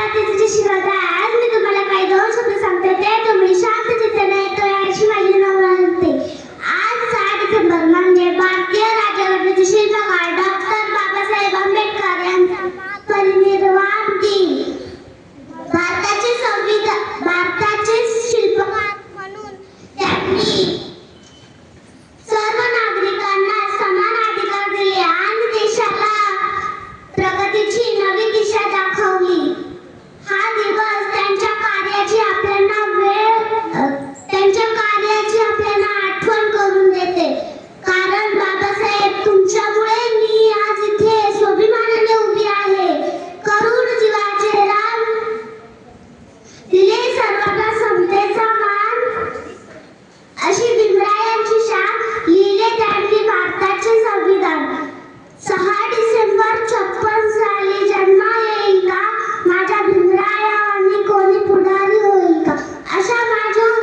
मातेचे आशीर्वाद आहे. आज मी तुम्हाला काही दोन शब्द सांगते, ते तुम्ही शांत चित्ताने ऐका अशी माझी विनंती. आज 6 डिसेंबर म्हणजे भारतीय राज्यघटनेचे शिल्पकार डॉक्टर बाबासाहेब आंबेडकर यांचा परिनिर्वाण दिन. भारताचे शिल्पकार म्हणून त्यांनी सर्व नागरिकांना समान अधिकार दिले आणि देशाला प्रगतीची नवी दिशा दाखवली. हा दिवस त्यांच्या कार्याची आपल्याला आठवण करून देते. कारण बाबासाहेब, तुमच्यामुळे मी आज इथे स्वाभिमानाने उभी आहे. करुण जीवाचे राम दिले सर्वांना समतेचा मान, अशी भीमरायांची शान लिहिले त्यांनी भारताचे संविधान. 6 डिसेंबर 56 साली जन्मा येईल का माझ्या भीमराया आणि कोणी पुढारी होईल का, अशा माझ्या